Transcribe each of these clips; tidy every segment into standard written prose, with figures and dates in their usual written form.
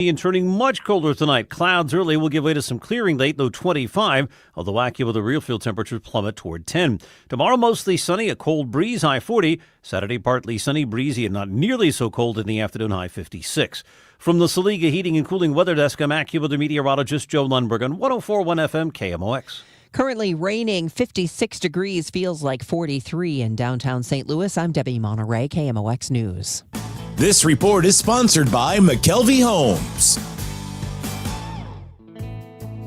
And turning much colder tonight. Clouds early will give way to some clearing late, though 25, although AccuWeather the real field temperatures plummet toward 10. Tomorrow mostly sunny, a cold breeze, high 40. Saturday partly sunny, breezy, and not nearly so cold in the afternoon, high 56. From the Saliga Heating and Cooling Weather Desk, I'm AccuWeather meteorologist Joe Lundberg on 104.1 FM KMOX. Currently raining, 56 degrees, feels like 43 in downtown St. Louis. I'm Debbie Monterey, KMOX News. This report is sponsored by McKelvey Homes.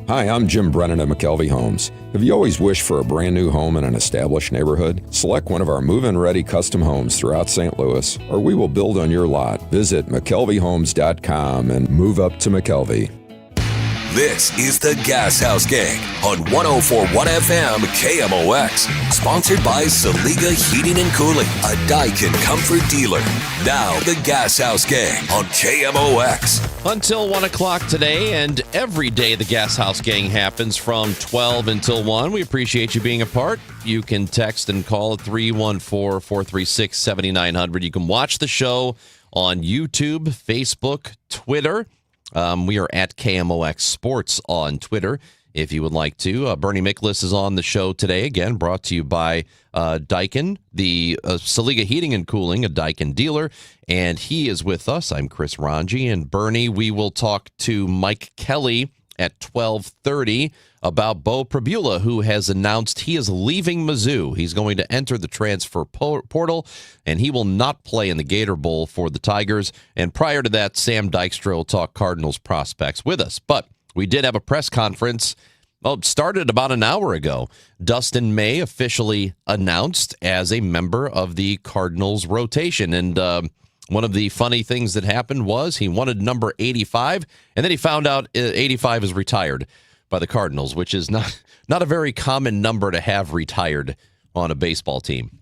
Hi, I'm Jim Brennan at McKelvey Homes. Have you always wished for a brand new home in an established neighborhood? Select one of our move-in ready custom homes throughout St. Louis, or we will build on your lot. Visit McKelveyHomes.com and move up to McKelvey. This is the Gashouse Gang on 104.1 FM KMOX. Sponsored by Saliga Heating and Cooling, a Daikin comfort dealer. Now, the Gashouse Gang on KMOX. Until 1 o'clock today, and every day the Gashouse Gang happens from 12 until 1. We appreciate you being a part. You can text and call at 314-436-7900. You can watch the show on YouTube, Facebook, Twitter. We are at KMOX Sports on Twitter, if you would like to. Bernie Miklasz is on the show today, again, brought to you by Daikin, the Saliga Heating and Cooling, a Daikin dealer, and he is with us. I'm Chris Ranji, and Bernie, we will talk to Mike Kelly at 12:30 about Bo Pribula, who has announced he is leaving Mizzou. He's going to enter the transfer portal, and he will not play in the Gator Bowl for the Tigers. And prior to that, Sam Dykstra will talk Cardinals prospects with us. But we did have a press conference. Well, it started about an hour ago. Dustin May officially announced as a member of the Cardinals rotation. And one of the funny things that happened was he wanted number 85, and then he found out 85 is retired by the Cardinals, which is not a very common number to have retired on a baseball team.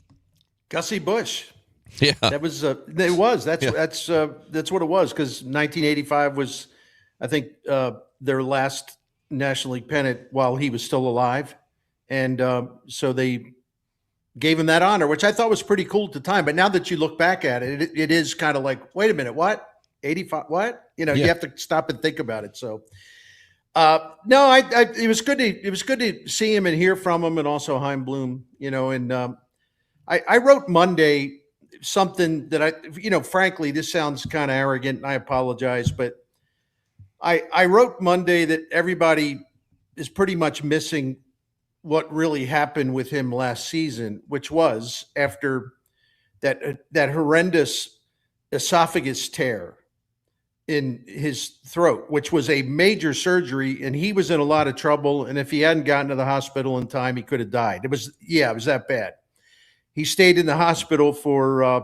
Gussie Busch. Yeah, that was it. Was that's what it was, because 1985 was, I think, their last National League pennant while he was still alive, and so they gave him that honor, which I thought was pretty cool at the time. But now that you look back at it, it is kind of like, wait a minute, what? 85? What? You have to stop and think about it. So. No, it was good to see him and hear from him, and also Chaim Bloom, and I wrote Monday something that frankly, this sounds kind of arrogant, and I apologize, but I wrote Monday that everybody is pretty much missing what really happened with him last season, which was after that horrendous esophagus tear in his throat, which was a major surgery, and he was in a lot of trouble. And if he hadn't gotten to the hospital in time, he could have died. It was that bad. He stayed in the hospital for a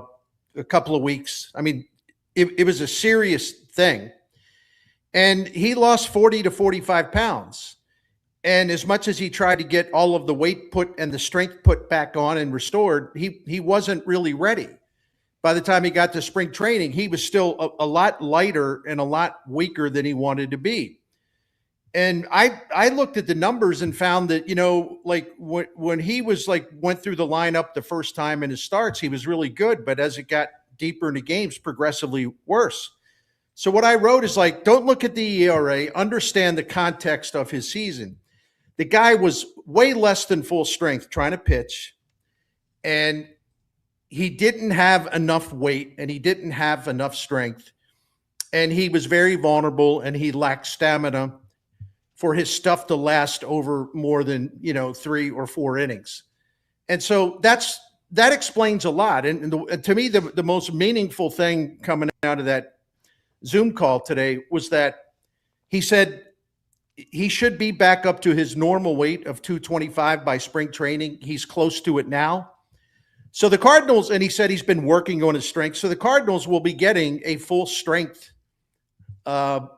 couple of weeks. I mean, it was a serious thing. And he lost 40 to 45 pounds. And as much as he tried to get all of the weight put and the strength put back on and restored, he wasn't really ready. By the time he got to spring training, he was still a lot lighter and a lot weaker than he wanted to be. And I looked at the numbers and found that, like when he was went through the lineup the first time in his starts, he was really good. But as it got deeper into games, progressively worse. So what I wrote is don't look at the ERA, understand the context of his season. The guy was way less than full strength trying to pitch, and he didn't have enough weight, and he didn't have enough strength, and he was very vulnerable, and he lacked stamina for his stuff to last over more than 3 or 4 innings. And so that explains a lot. And to me, the most meaningful thing coming out of that Zoom call today was that he said he should be back up to his normal weight of 225 by spring training. He's close to it now. So the Cardinals, and he said he's been working on his strength. So the Cardinals will be getting a full strength up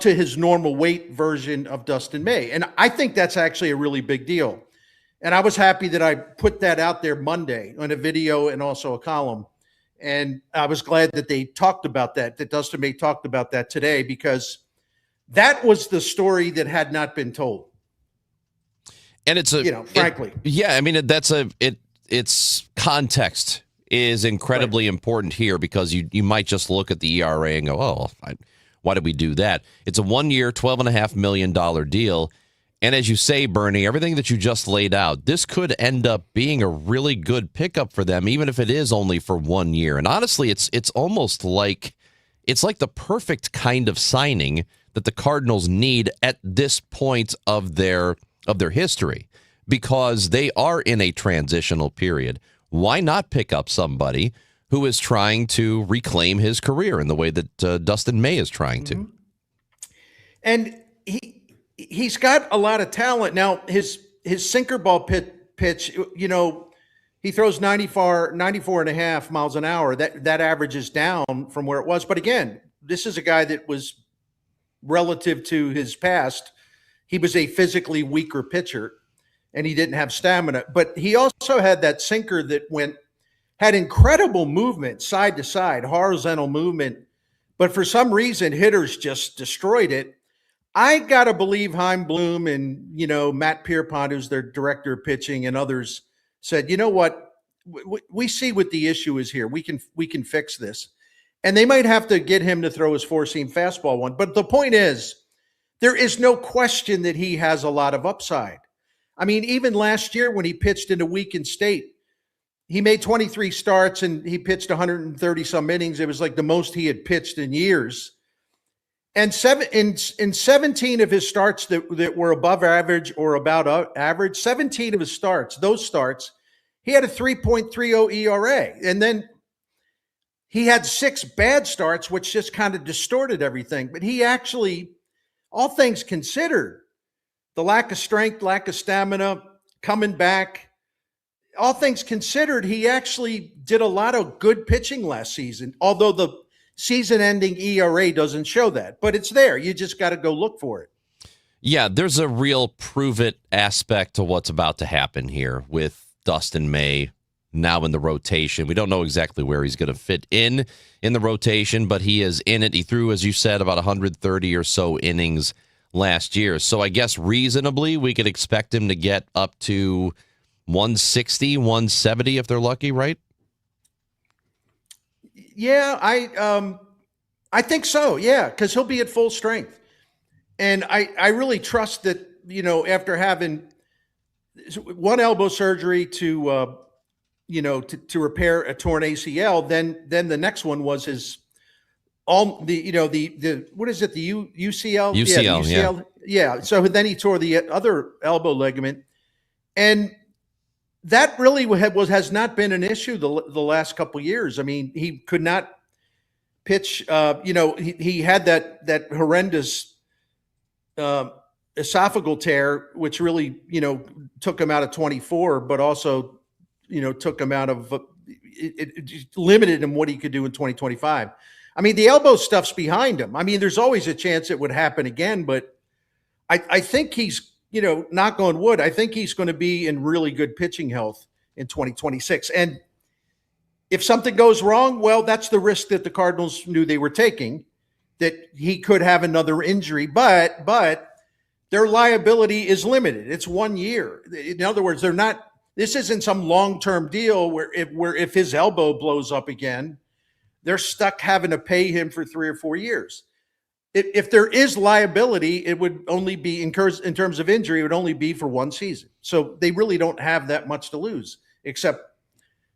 to his normal weight version of Dustin May. And I think that's actually a really big deal. And I was happy that I put that out there Monday on a video and also a column. And I was glad that they talked about that Dustin May talked about that today, because that was the story that had not been told. And it's frankly. It's context is incredibly important here, because you might just look at the ERA and go, Why did we do that? It's a 1-year, $12.5 million deal. And as you say, Bernie, everything that you just laid out, this could end up being a really good pickup for them, even if it is only for 1 year. And honestly, it's almost like it's like the perfect kind of signing that the Cardinals need at this point of their history, because they are in a transitional period. Why not pick up somebody who is trying to reclaim his career in the way that Dustin May is trying to? Mm-hmm. And he's got a lot of talent. Now, his sinker ball pitch, he throws 94 and a half miles an hour. That average is down from where it was. But again, this is a guy that was, relative to his past, he was a physically weaker pitcher and he didn't have stamina. But he also had that sinker that had incredible movement, side to side, horizontal movement. But for some reason, hitters just destroyed it. I got to believe Chaim Bloom and, Matt Pierpont, who's their director of pitching, and others said, you know what, we see what the issue is here. We can fix this. And they might have to get him to throw his four-seam fastball one. But the point is, there is no question that he has a lot of upside. I mean, even last year when he pitched in a weakened state, he made 23 starts and he pitched 130-some innings. It was like the most he had pitched in years. And in 17 of his starts that were above average or about average, 17 of his starts, he had a 3.30 ERA. And then he had 6 bad starts, which just kind of distorted everything. But he actually, all things considered, the lack of strength, lack of stamina, coming back, all things considered, he actually did a lot of good pitching last season, although the season-ending ERA doesn't show that. But it's there. You just got to go look for it. Yeah, there's a real prove-it aspect to what's about to happen here with Dustin May now in the rotation. We don't know exactly where he's going to fit in the rotation, but he is in it. He threw, as you said, about 130 or so innings last year. So I guess reasonably we could expect him to get up to 160, 170 if they're lucky, right? Yeah, I think so. Yeah, because he'll be at full strength. And I really trust that, after having one elbow surgery to repair a torn ACL, then the next one was his what is it, the UCL? UCL, yeah. So then he tore the other elbow ligament, and that really has not been an issue the last couple of years. I mean, he could not pitch. He had that horrendous esophageal tear, which really took him out of 24, but also took him out of it limited him what he could do in 2025. I mean, the elbow stuff's behind him. I mean, there's always a chance it would happen again, but I think he's, knock on wood, I think he's going to be in really good pitching health in 2026. And if something goes wrong, well, that's the risk that the Cardinals knew they were taking, that he could have another injury, but their liability is limited. It's 1 year. In other words, this isn't some long-term deal where if his elbow blows up again, they're stuck having to pay him for 3 or 4 years. If there is liability, it would only be in terms of injury, it would only be for 1 season. So they really don't have that much to lose, except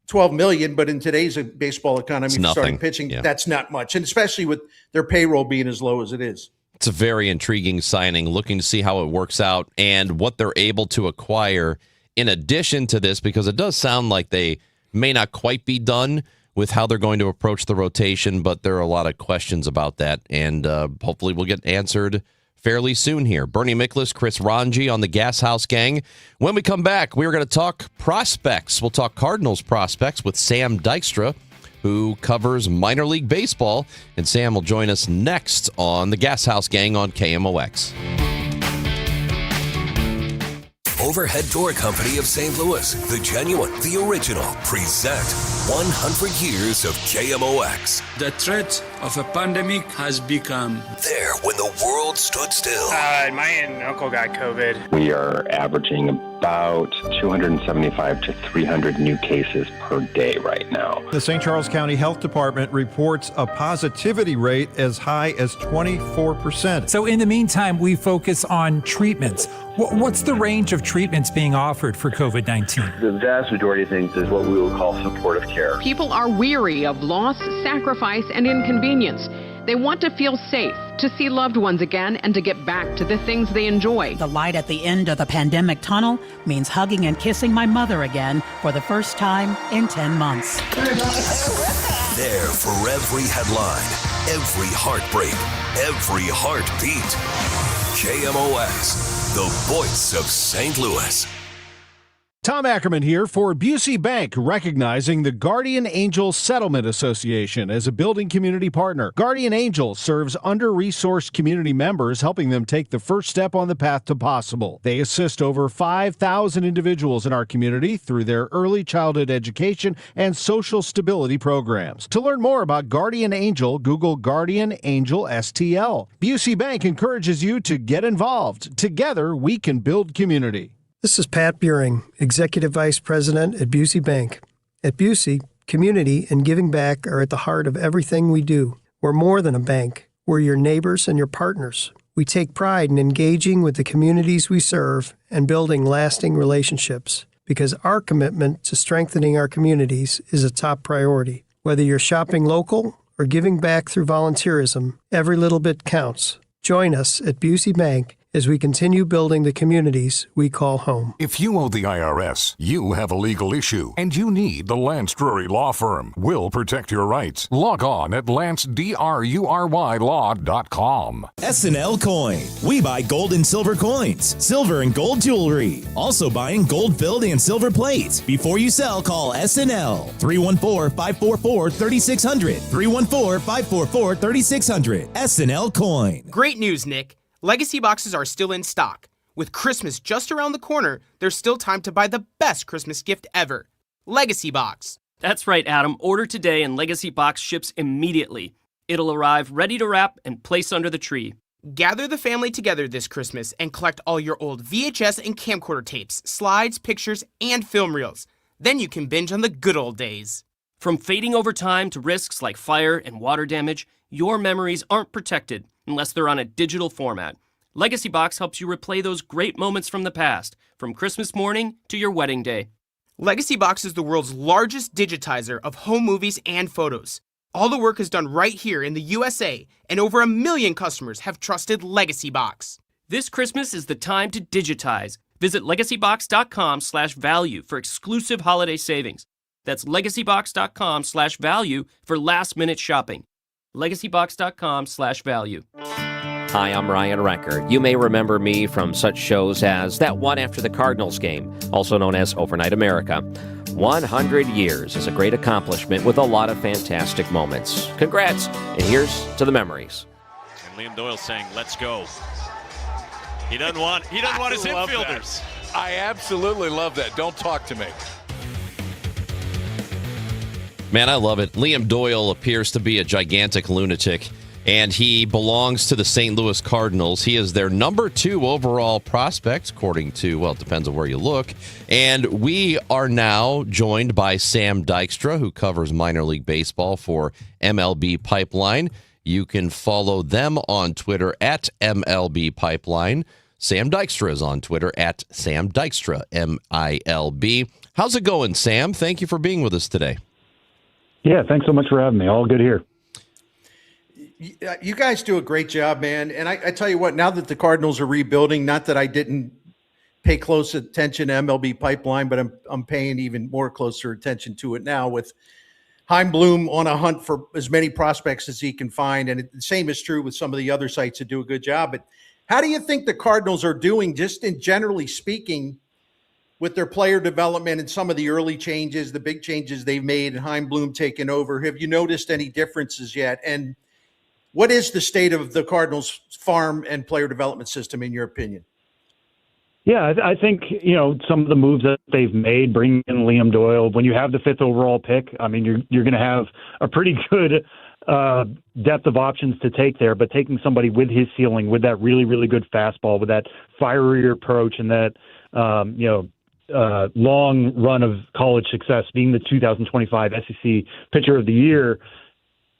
$12 million. But in today's baseball economy, starting pitching, that's not much, and especially with their payroll being as low as it is. It's a very intriguing signing, looking to see how it works out and what they're able to acquire in addition to this, because it does sound like they may not quite be done with how they're going to approach the rotation, but there are a lot of questions about that, and hopefully we'll get answered fairly soon here. Bernie Miklasz, Chris Ranji on the Gashouse Gang. When we come back, we're going to talk prospects. We'll talk Cardinals prospects with Sam Dykstra, who covers minor league baseball, and Sam will join us next on the Gashouse Gang on KMOX. Overhead Door Company of St. Louis, the genuine, the original, present 100 years of KMOX. The threat of a pandemic has become There when the world stood still. My aunt and uncle got COVID. We are averaging about 275 to 300 new cases per day right now. The St. Charles County Health Department reports a positivity rate as high as 24%. So in the meantime, we focus on treatments. What's the range of treatments being offered for COVID-19? The vast majority of things is what we would call supportive care. People are weary of loss, sacrifice, and inconvenience. They want to feel safe, to see loved ones again, and to get back to the things they enjoy. The light at the end of the pandemic tunnel means hugging and kissing my mother again for the first time in 10 months. There for every headline, every heartbreak, every heartbeat. KMOX, the voice of St. Louis. Tom Ackerman here for Busey Bank, recognizing the Guardian Angel Settlement Association as a building community partner. Guardian Angel serves under-resourced community members, helping them take the first step on the path to possible. They assist over 5,000 individuals in our community through their early childhood education and social stability programs. To learn more about Guardian Angel, Google Guardian Angel STL. Busey Bank encourages you to get involved. Together, we can build community. This is Pat Buring, Executive Vice President at Busey Bank. At Busey, community and giving back are at the heart of everything we do. We're more than a bank. We're your neighbors and your partners. We take pride in engaging with the communities we serve and building lasting relationships because our commitment to strengthening our communities is a top priority. Whether you're shopping local or giving back through volunteerism, every little bit counts. Join us at Busey Bank as we continue building the communities we call home. If you owe the IRS, you have a legal issue, and you need the Lance Drury Law Firm. We'll protect your rights. Log on at lancedrurylaw.com. SNL Coin. We buy gold and silver coins, silver and gold jewelry. Also buying gold-filled and silver plates. Before you sell, call SNL. 314-544-3600. 314-544-3600. SNL Coin. Great news, Nick. Legacy boxes are still in stock. With Christmas just around the corner, there's still time to buy the best Christmas gift ever. Legacy Box. That's right, Adam. Order today and Legacy Box ships immediately. It'll arrive ready to wrap and place under the tree. Gather the family together this Christmas and collect all your old VHS and camcorder tapes, slides, pictures, and film reels. Then you can binge on the good old days. From fading over time to risks like fire and water damage, your memories aren't protected unless they're on a digital format. Legacy Box helps you replay those great moments from the past, from Christmas morning to your wedding day. Legacy Box is the world's largest digitizer of home movies and photos. All the work is done right here in the USA, and over 1 million customers have trusted Legacy Box. This Christmas is the time to digitize. Visit legacybox.com/value for exclusive holiday savings. That's legacybox.com/value for last-minute shopping. legacybox.com/value. Hi, I'm Ryan Recker. You may remember me from such shows as that one after the Cardinals game, also known as Overnight America. 100 years is a great accomplishment with a lot of fantastic moments. Congrats, and here's to the memories. And Liam Doyle saying, let's go. He doesn't want his infielders. That. I absolutely love that. Don't talk to me. Man, I love it. Liam Doyle appears to be a gigantic lunatic, and he belongs to the St. Louis Cardinals. He is their number 2 overall prospect, according to, well, it depends on where you look. And we are now joined by Sam Dykstra, who covers minor league baseball for MLB Pipeline. You can follow them on Twitter at MLB Pipeline. Sam Dykstra is on Twitter at Sam Dykstra, MILB. How's it going, Sam? Thank you for being with us today. Yeah, thanks so much for having me. All good here. You guys do a great job, man. And I tell you what, now that the Cardinals are rebuilding, not that I didn't pay close attention to MLB Pipeline, but I'm paying even more closer attention to it now with Chaim Bloom on a hunt for as many prospects as he can find. And the same is true with some of the other sites that do a good job. But how do you think the Cardinals are doing, just in generally speaking, with their player development and some of the early changes, the big changes they've made, and Chaim Bloom taking over? Have you noticed any differences yet? And what is the state of the Cardinals farm and player development system, in your opinion? Yeah, I think, some of the moves that they've made, bringing in Liam Doyle, when you have the 5th overall pick, I mean, you're going to have a pretty good depth of options to take there, but taking somebody with his ceiling, with that really, really good fastball, with that fiery approach and that, long run of college success, being the 2025 SEC Pitcher of the Year,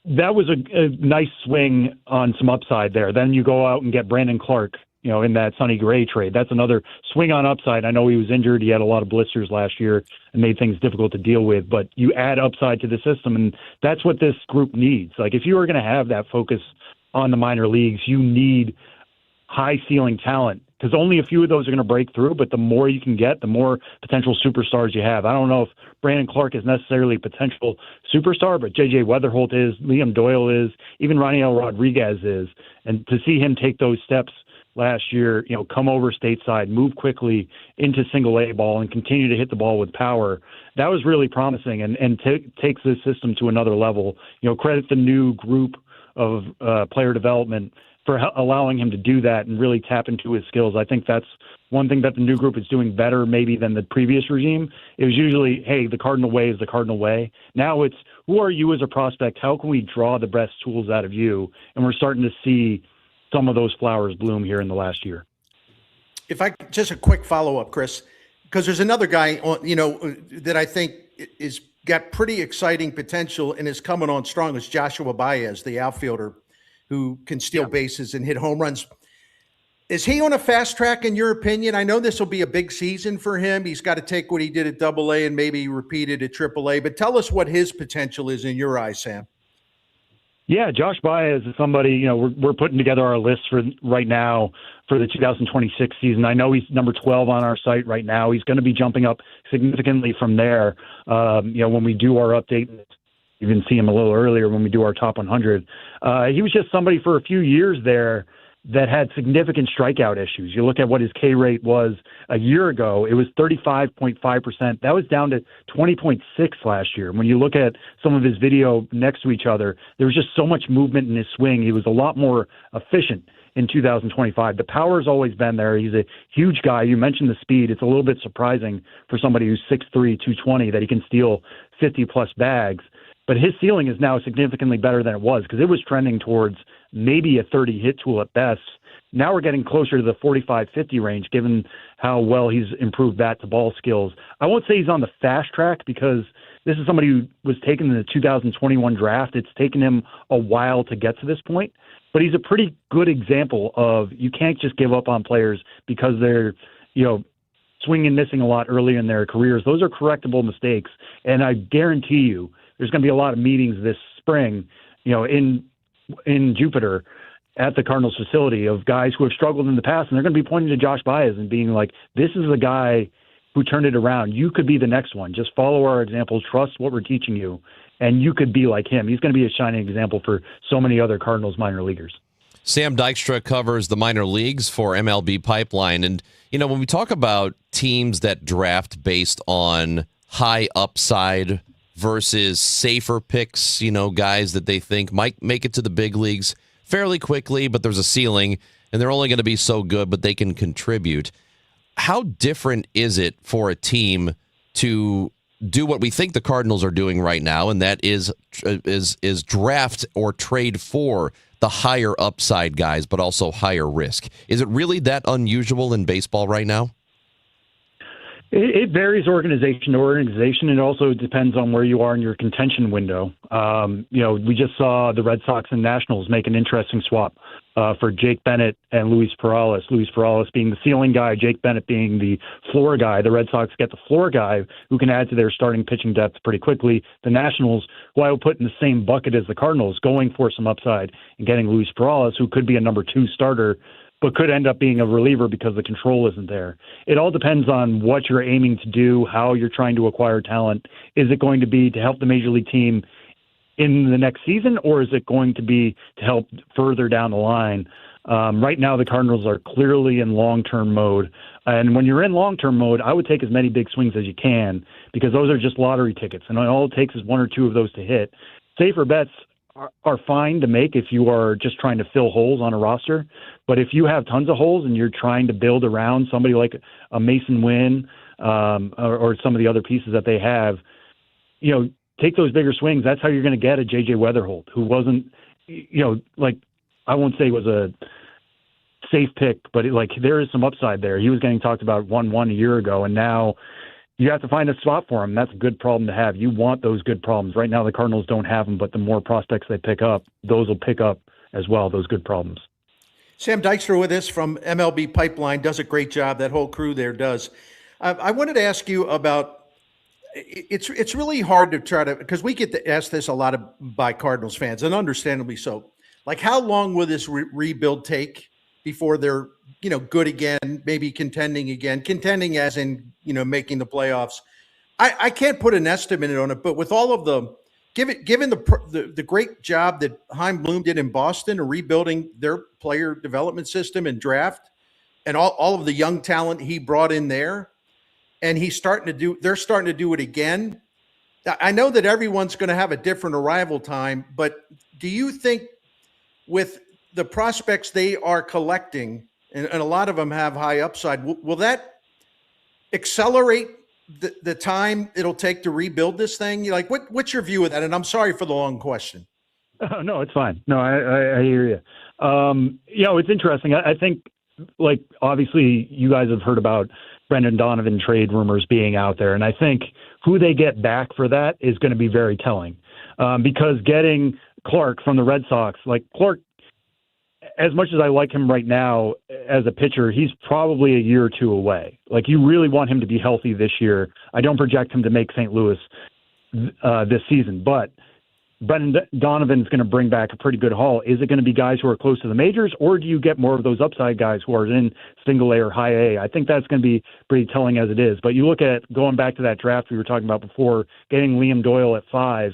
that was a nice swing on some upside there. Then you go out and get Brandon Clark, in that Sonny Gray trade. That's another swing on upside. I know he was injured. He had a lot of blisters last year and made things difficult to deal with, but you add upside to the system, and that's what this group needs. Like, if you are going to have that focus on the minor leagues, you need high ceiling talent, because only a few of those are going to break through, but the more you can get, the more potential superstars you have. I don't know if Brandon Clark is necessarily a potential superstar, but J.J. Weatherholt is, Liam Doyle is, even Raniel Rodriguez is. And to see him take those steps last year, come over stateside, move quickly into single A ball and continue to hit the ball with power, that was really promising and takes this system to another level. Credit the new group of player development for allowing him to do that and really tap into his skills. I think that's one thing that the new group is doing better maybe than the previous regime. It was usually, hey, the Cardinal way is the Cardinal way. Now it's, who are you as a prospect? How can we draw the best tools out of you? And we're starting to see some of those flowers bloom here in the last year. If I just a quick follow-up, Chris, because there's another guy that I think is got pretty exciting potential and is coming on strong, is Joshua Baez, the outfielder who can steal bases and hit home runs. Is he on a fast track in your opinion? I know this will be a big season for him. He's got to take what he did at AA and maybe repeat it at AAA, but tell us what his potential is in your eyes, Sam. Yeah, Josh Baez is somebody, we're putting together our list for right now for the 2026 season. I know he's number 12 on our site right now. He's going to be jumping up significantly from there. When we do our update, you can see him a little earlier when we do our top 100. He was just somebody for a few years there that had significant strikeout issues. You look at what his K rate was a year ago, it was 35.5%. That was down to 20.6 last year. When you look at some of his video next to each other, there was just so much movement in his swing. He was a lot more efficient in 2025. The power has always been there. He's a huge guy. You mentioned the speed. It's a little bit surprising for somebody who's 6'3", 220 that he can steal 50-plus bags. But his ceiling is now significantly better than it was, because it was trending towards maybe a 30 hit tool at best. Now we're getting closer to the 45-50 range, given how well he's improved bat to ball skills. I won't say he's on the fast track, because this is somebody who was taken in the 2021 draft. It's taken him a while to get to this point, but he's a pretty good example of, you can't just give up on players because they're, swinging and missing a lot early in their careers. Those are correctable mistakes. And I guarantee you, there's going to be a lot of meetings this spring, in Jupiter at the Cardinals facility, of guys who have struggled in the past, and they're going to be pointing to Josh Baez and being like, this is the guy who turned it around. You could be the next one. Just follow our example, trust what we're teaching you, and you could be like him. He's going to be a shining example for so many other Cardinals minor leaguers. Sam Dykstra covers the minor leagues for MLB Pipeline. And, when we talk about teams that draft based on high upside versus safer picks, guys that they think might make it to the big leagues fairly quickly, but there's a ceiling, and they're only going to be so good, but they can contribute. How different is it for a team to do what we think the Cardinals are doing right now, and that is draft or trade for the higher upside guys, but also higher risk? Is it really that unusual in baseball right now? It varies organization to organization. It also depends on where you are in your contention window. We just saw the Red Sox and Nationals make an interesting swap for Jake Bennett and Luis Perales. Luis Perales being the ceiling guy, Jake Bennett being the floor guy. The Red Sox get the floor guy who can add to their starting pitching depth pretty quickly. The Nationals, who I would put in the same bucket as the Cardinals, going for some upside and getting Luis Perales, who could be a number 2 starter, but could end up being a reliever because the control isn't there. It all depends on what you're aiming to do, how you're trying to acquire talent. Is it going to be to help the major league team in the next season, or is it going to be to help further down the line? Right now, the Cardinals are clearly in long-term mode. And when you're in long-term mode, I would take as many big swings as you can, because those are just lottery tickets. And all it takes is 1 or 2 of those to hit. Safer bets are fine to make if you are just trying to fill holes on a roster. But if you have tons of holes and you're trying to build around somebody like a Mason Wynn or some of the other pieces that they have, take those bigger swings. That's how you're going to get a J.J. Weatherholt, who wasn't, I won't say was a safe pick, but there is some upside there. He was getting talked about 1-1 a year ago, and now you have to find a spot for him. That's a good problem to have. You want those good problems. Right now the Cardinals don't have them, but the more prospects they pick up, those will pick up as well, those good problems. Sam Dykstra with us from MLB Pipeline, does a great job. That whole crew there does. I wanted to ask you about, it's really hard to try to, because we get to ask this a lot by Cardinals fans, and understandably so. Like, how long will this rebuild take before they're, good again, maybe contending as in, making the playoffs? I can't put an estimate on it, but with all of the, given the great job that Chaim Bloom did in Boston in rebuilding their player development system and draft, and all of the young talent he brought in there, and they're starting to do it again. I know that everyone's going to have a different arrival time, but do you think with the prospects they are collecting, and a lot of them have high upside, will that accelerate the time it'll take to rebuild this thing? What's your view of that? And I'm sorry for the long question. Oh, no, it's fine. No, I hear you. It's interesting. I think, obviously you guys have heard about Brendan Donovan trade rumors being out there, and I think who they get back for that is going to be very telling, because getting Clark from the Red Sox, Clark, as much as I like him right now as a pitcher, he's probably a year or two away. You really want him to be healthy this year. I don't project him to make St. Louis this season, but Brendan Donovan's going to bring back a pretty good haul. Is it going to be guys who are close to the majors, or do you get more of those upside guys who are in single A or high A? I think that's going to be pretty telling as it is. But you look at going back to that draft we were talking about before, getting Liam Doyle at 5,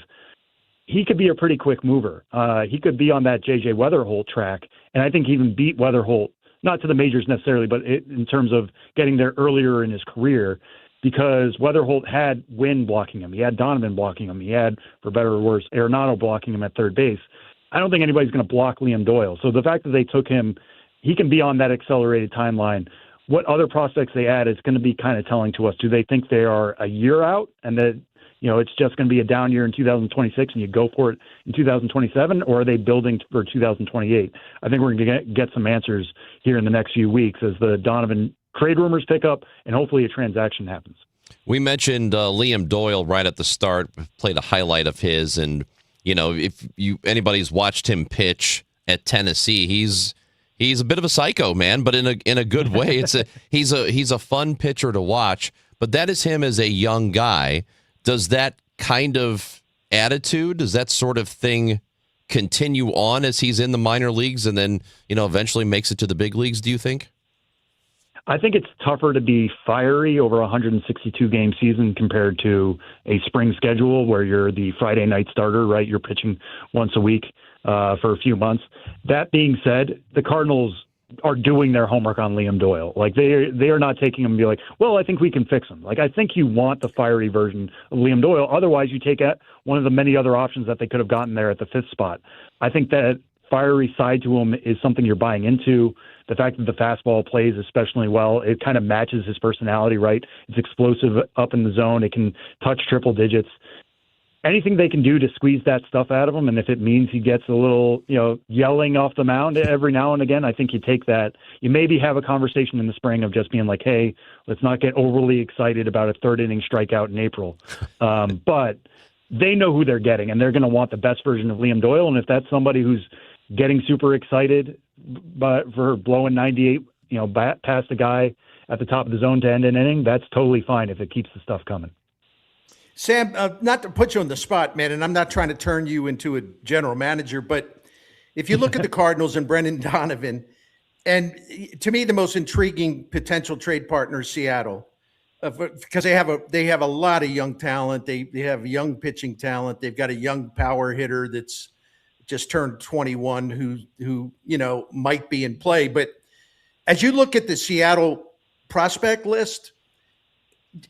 he could be a pretty quick mover. He could be on that J.J. Weatherholt track, and I think even beat Weatherholt, not to the majors necessarily, but in terms of getting there earlier in his career, because Weatherholt had Wynn blocking him. He had Donovan blocking him. He had, for better or worse, Arenado blocking him at third base. I don't think anybody's going to block Liam Doyle. So the fact that they took him, he can be on that accelerated timeline. What other prospects they add is going to be kind of telling to us. Do they think they are a year out and that it's just going to be a down year in 2026 and you go for it in 2027, or are they building for 2028? I think we're going to get some answers here in the next few weeks as the Donovan trade rumors pick up and hopefully a transaction happens. We mentioned Liam Doyle right at the start, played a highlight of his, and if anybody's watched him pitch at Tennessee, he's a bit of a psycho, man, but in a good way. He's a fun pitcher to watch, but that is him as a young guy. Does that kind of attitude, does that sort of thing continue on as he's in the minor leagues and then, eventually makes it to the big leagues, do you think? I think it's tougher to be fiery over a 162-game season compared to a spring schedule where you're the Friday night starter, right? You're pitching once a week for a few months. That being said, the Cardinals are doing their homework on Liam Doyle. They are not taking him and be like, well, I think we can fix him. I think you want the fiery version of Liam Doyle. Otherwise, you take one of the many other options that they could have gotten there at the 5th spot. I think that fiery side to him is something you're buying into. The fact that the fastball plays especially well, it kind of matches his personality, right? It's explosive up in the zone. It can touch triple digits. Anything they can do to squeeze that stuff out of him, and if it means he gets a little, yelling off the mound every now and again, I think you take that. You maybe have a conversation in the spring of just being like, hey, let's not get overly excited about a third-inning strikeout in April. But they know who they're getting, and they're going to want the best version of Liam Doyle, and if that's somebody who's getting super excited for blowing 98, past a guy at the top of the zone to end an inning, that's totally fine if it keeps the stuff coming. Sam, not to put you on the spot, man, and I'm not trying to turn you into a general manager, but if you look at the Cardinals and Brendan Donovan, and to me, the most intriguing potential trade partner is Seattle, because they have a lot of young talent. They have young pitching talent. They've got a young power hitter that's just turned 21 who might be in play. But as you look at the Seattle prospect list,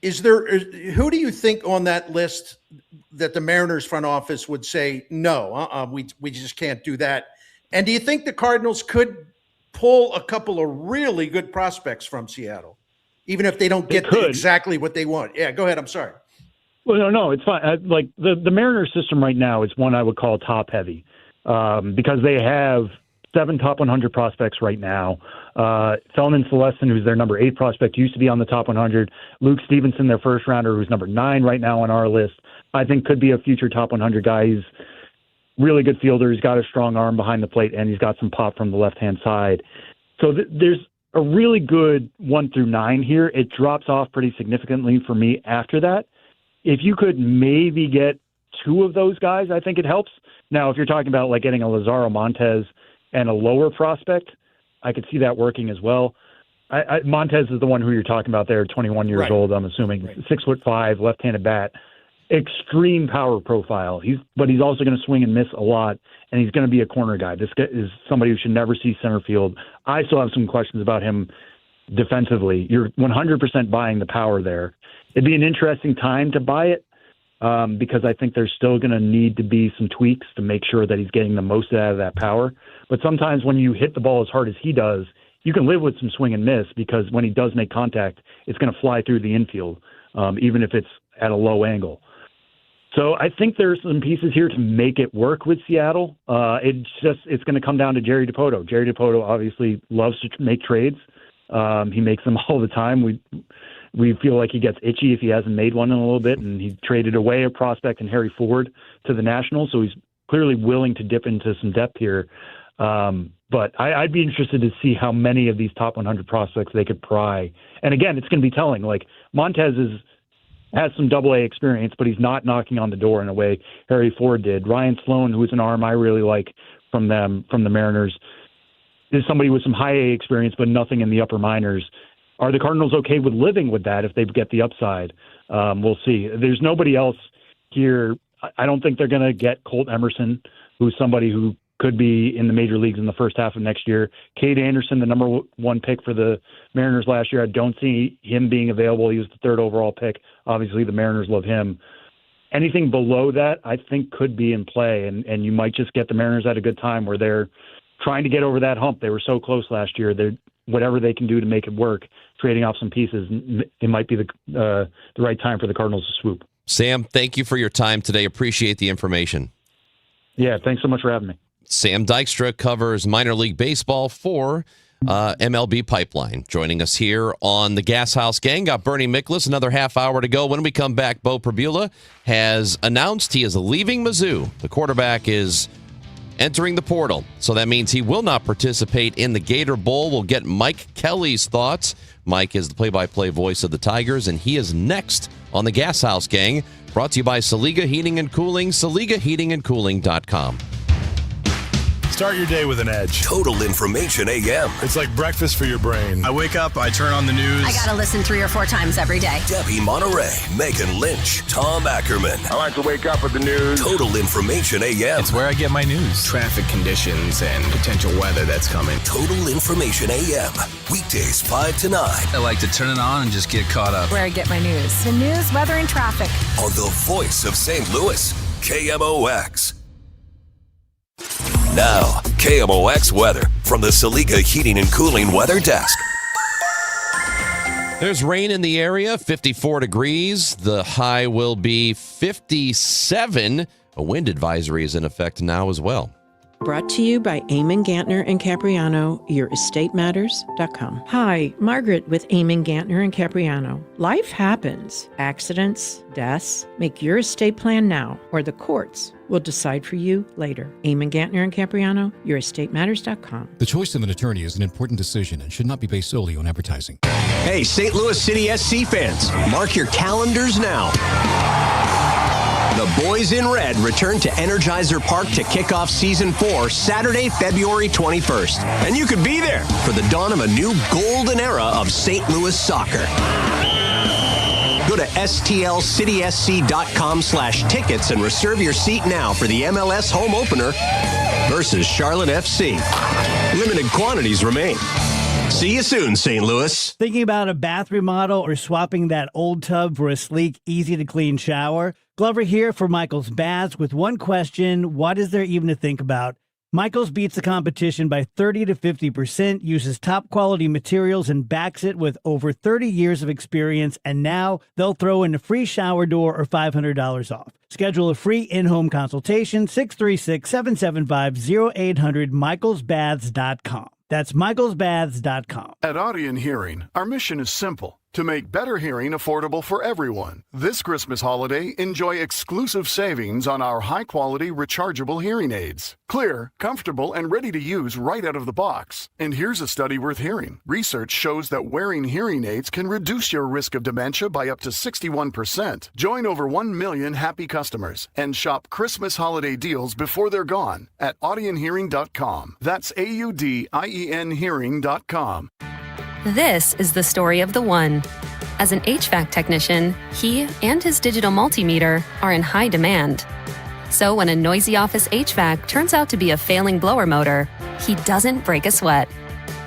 who do you think on that list that the Mariners front office would say, no, we just can't do that? And do you think the Cardinals could pull a couple of really good prospects from Seattle, even if they don't get exactly what they want? Yeah, go ahead. I'm sorry. Well, no, it's fine. Like the Mariners system right now is one I would call top heavy because they have 7 top 100 prospects right now. Felman Celestin, who's their number 8 prospect, used to be on the top 100. Luke Stevenson, their first rounder, who's number 9 right now on our list, I think could be a future top 100 guy. He's really good fielder. He's got a strong arm behind the plate, and he's got some pop from the left-hand side. So there's a really good 1 through 9 here. It drops off pretty significantly for me after that. If you could maybe get 2 of those guys, I think it helps. Now, if you're talking about like getting a Lazaro Montes and a lower prospect, I could see that working as well. Montes is the one who you're talking about there, 21 years old, I'm assuming. Right. 6'5", left-handed bat. Extreme power profile. But he's also going to swing and miss a lot, and he's going to be a corner guy. This guy is somebody who should never see center field. I still have some questions about him defensively. You're 100% buying the power there. It'd be an interesting time to buy it because I think there's still going to need to be some tweaks to make sure that he's getting the most out of that power. But sometimes when you hit the ball as hard as he does, you can live with some swing and miss because when he does make contact, it's going to fly through the infield, even if it's at a low angle. So I think there's some pieces here to make it work with Seattle. It's going to come down to Jerry Dipoto. Jerry Dipoto obviously loves to make trades. He makes them all the time. We feel like he gets itchy if he hasn't made one in a little bit, and he traded away a prospect in Harry Ford to the Nationals, so he's clearly willing to dip into some depth here. But I'd be interested to see how many of these top 100 prospects they could pry. And again, it's going to be telling. Like Montez has some double-A experience, but he's not knocking on the door in a way Harry Ford did. Ryan Sloan, who's an arm I really like from the Mariners, is somebody with some high-A experience, but nothing in the upper minors. Are the Cardinals okay with living with that if they get the upside? We'll see. There's nobody else here. I don't think they're going to get Colt Emerson, who's somebody who could be in the major leagues in the first half of next year. Cade Anderson, the number 1 pick for the Mariners last year, I don't see him being available. He was the 3rd overall pick. Obviously, the Mariners love him. Anything below that, I think, could be in play, and you might just get the Mariners at a good time where they're trying to get over that hump. They were so close last year. Whatever they can do to make it work, trading off some pieces, it might be the right time for the Cardinals to swoop. Sam, thank you for your time today. Appreciate the information. Yeah, thanks so much for having me. Sam Dykstra covers minor league baseball for MLB Pipeline. Joining us here on the Gashouse Gang, got Bernie Miklasz, another half hour to go. When we come back, Bo Prabula has announced he is leaving Mizzou. The quarterback is entering the portal, so that means he will not participate in the Gator Bowl. We'll get Mike Kelly's thoughts. Mike is the play-by-play voice of the Tigers, and he is next on the Gashouse Gang, brought to you by Saliga Heating and Cooling, SaligaHeatingandCooling.com. Start your day with an edge. Total Information AM. It's like breakfast for your brain. I wake up, I turn on the news. I gotta listen 3 or 4 times every day. Debbie Monterey, Megan Lynch, Tom Ackerman. I like to wake up with the news. Total Information AM. It's where I get my news. Traffic conditions and potential weather that's coming. Total Information AM. Weekdays 5 to 9. I like to turn it on and just get caught up. Where I get my news. The news, weather, and traffic. On the voice of St. Louis, KMOX. Now, KMOX weather from the Saliga Heating and Cooling Weather Desk. There's rain in the area, 54 degrees. The high will be 57. A wind advisory is in effect now as well. Brought to you by Eamon Gantner and Capriano, YourEstateMatters.com. Hi, Margaret with Eamon Gantner and Capriano. Life happens. Accidents, deaths. Make your estate plan now, or the courts will decide for you later. Eamon Gantner and Capriano, YourEstateMatters.com. The choice of an attorney is an important decision and should not be based solely on advertising. Hey, St. Louis City SC fans, mark your calendars now. The Boys in Red return to Energizer Park to kick off Season 4 Saturday, February 21st. And you could be there for the dawn of a new golden era of St. Louis soccer. Go to stlcitysc.com/tickets and reserve your seat now for the MLS home opener versus Charlotte FC. Limited quantities remain. See you soon, St. Louis. Thinking about a bath remodel or swapping that old tub for a sleek, easy-to-clean shower? Glover here for Michael's Baths with one question: what is there even to think about? Michael's beats the competition by 30 to 50%, uses top-quality materials, and backs it with over 30 years of experience, and now they'll throw in a free shower door or $500 off. Schedule a free in-home consultation, 636-775-0800, michaelsbaths.com. That's michaelsbaths.com. At Audion Hearing, our mission is simple: to make better hearing affordable for everyone. This Christmas holiday, enjoy exclusive savings on our high-quality rechargeable hearing aids. Clear, comfortable, and ready to use right out of the box. And here's a study worth hearing. Research shows that wearing hearing aids can reduce your risk of dementia by up to 61%. Join over 1 million happy customers and shop Christmas holiday deals before they're gone at audionhearing.com. That's AUDIEN hearing.com. This is the story of the one. As an HVAC technician, he and his digital multimeter are in high demand. So when a noisy office HVAC turns out to be a failing blower motor, he doesn't break a sweat.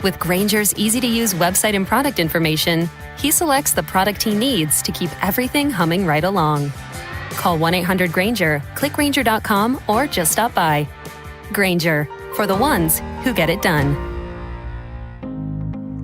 With Grainger's easy-to-use website and product information, he selects the product he needs to keep everything humming right along. Call 1-800-GRAINGER, click Grainger.com, or just stop by. Grainger, for the ones who get it done.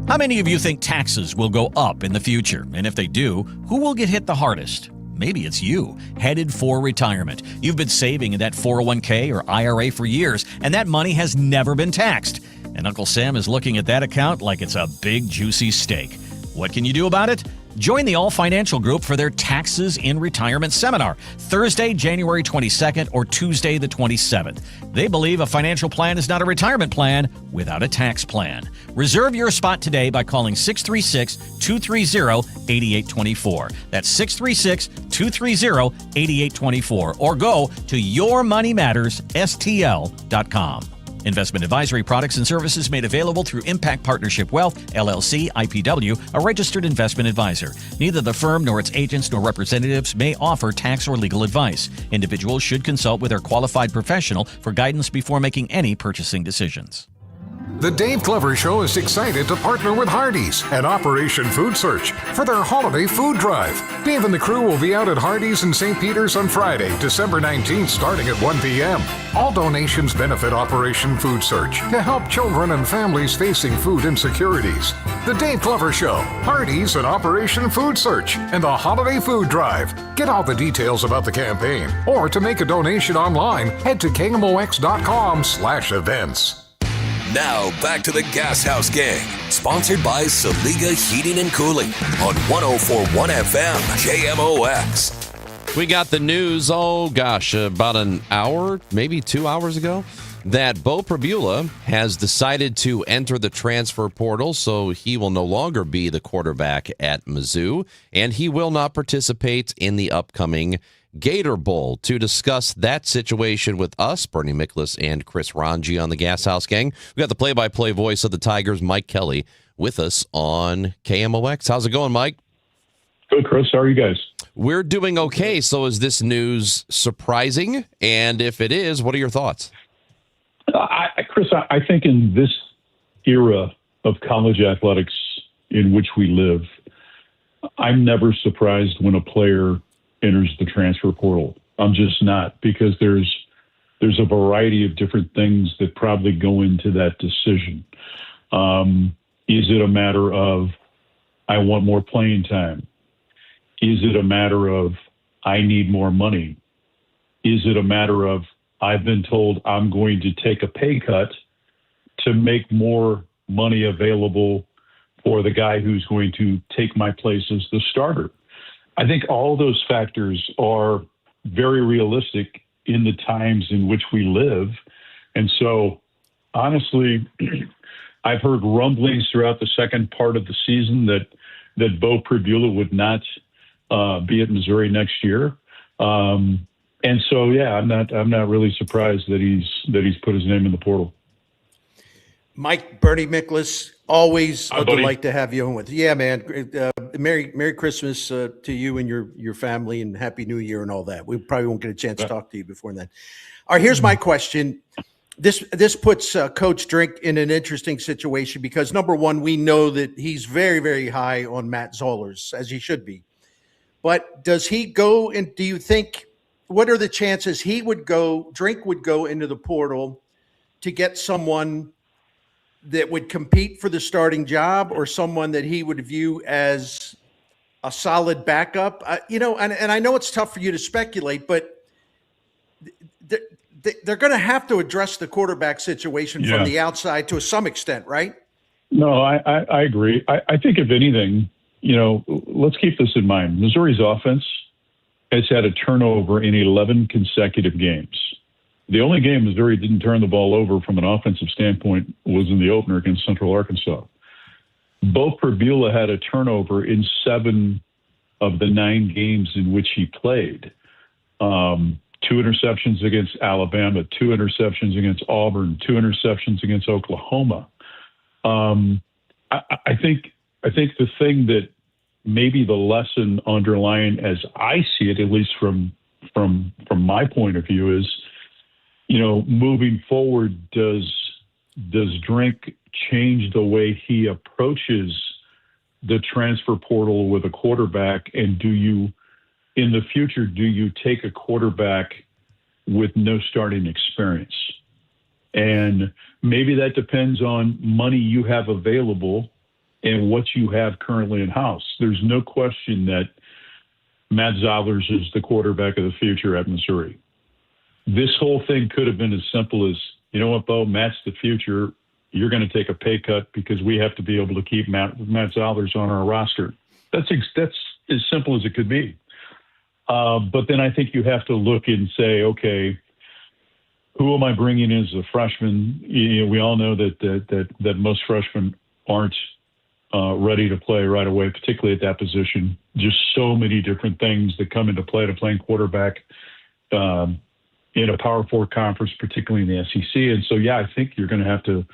How many of you think taxes will go up in the future? And if they do, who will get hit the hardest? Maybe it's you, headed for retirement. You've been saving in that 401k or IRA for years, and that money has never been taxed. And Uncle Sam is looking at that account like it's a big, juicy steak. What can you do about it? Join the All Financial Group for their Taxes in Retirement Seminar, Thursday, January 22nd or Tuesday the 27th. They believe a financial plan is not a retirement plan without a tax plan. Reserve your spot today by calling 636-230-8824. That's 636-230-8824. Or go to yourmoneymattersstl.com. Investment advisory products and services made available through Impact Partnership Wealth, LLC, IPW, a registered investment advisor. Neither the firm nor its agents nor representatives may offer tax or legal advice. Individuals should consult with their qualified professional for guidance before making any purchasing decisions. The Dave Glover Show is excited to partner with Hardee's and Operation Food Search for their holiday food drive. Dave and the crew will be out at Hardee's in St. Peter's on Friday, December 19th, starting at 1 p.m. All donations benefit Operation Food Search to help children and families facing food insecurities. The Dave Glover Show, Hardee's and Operation Food Search, and the Holiday Food Drive. Get all the details about the campaign, or to make a donation online, head to KMOX.com/events. Now back to the Gashouse Gang, sponsored by Saliga Heating and Cooling on 104.1 FM KMOX. We got the news, about an hour, maybe 2 hours ago, that Bo Pribula has decided to enter the transfer portal, so he will no longer be the quarterback at Mizzou, and he will not participate in the upcoming Gator Bowl. To discuss that situation with us, Bernie Miklasz and Chris Ranji on the Gashouse Gang, we got the play-by-play voice of the Tigers, Mike Kelly, with us on KMOX. How's it going, Mike? Good, Chris. How are you guys? We're doing okay. So is this news surprising? And if it is, what are your thoughts? Chris, I think in this era of college athletics in which we live, I'm never surprised when a player enters the transfer portal. I'm just not, because there's a variety of different things that probably go into that decision. Is it a matter of, I want more playing time? Is it a matter of, I need more money? Is it a matter of, I've been told I'm going to take a pay cut to make more money available for the guy who's going to take my place as the starter? I think all those factors are very realistic in the times in which we live. And so, honestly, I've heard rumblings throughout the second part of the season that Bo Pribula would not be at Missouri next year. And so, yeah, I'm not really surprised that he's put his name in the portal. Mike, Bernie Miklasz, always Hi, a buddy. delight to have you on with. Yeah, man. Merry Christmas to you and your family, and Happy New Year and all that. We probably won't get a chance to talk to you before then. All right, here's my question. this puts Coach Drink in an interesting situation because, number one, we know that he's very, very high on Matt Zollers, as he should be. But does he go, and do you think, what are the chances Drink would go into the portal to get someone that would compete for the starting job or someone that he would view as a solid backup? And I know it's tough for you to speculate, but they're going to have to address the quarterback situation from the outside to some extent, right? No, I agree. I think if anything, let's keep this in mind. Missouri's offense has had a turnover in 11 consecutive games. The only game Missouri didn't turn the ball over from an offensive standpoint was in the opener against Central Arkansas. Bo Perbula had a turnover in 7 of the 9 games in which he played. 2 interceptions against Alabama, 2 interceptions against Auburn, 2 interceptions against Oklahoma. I think the thing that maybe the lesson underlying, as I see it, at least from my point of view, is, moving forward, does Drink change the way he approaches the transfer portal with a quarterback? And in the future, do you take a quarterback with no starting experience? And maybe that depends on money you have available and what you have currently in-house. There's no question that Matt Zollers is the quarterback of the future at Missouri. This whole thing could have been as simple as, you know what, Bo, Matt's the future. You're going to take a pay cut because we have to be able to keep Matt Zollers on our roster. That's as simple as it could be. But then I think you have to look and say, okay, who am I bringing in as a freshman? We all know that most freshmen aren't ready to play right away, particularly at that position. Just so many different things that come into play to playing quarterback in a Power 4 conference, particularly in the SEC. And so, I think you're going to have to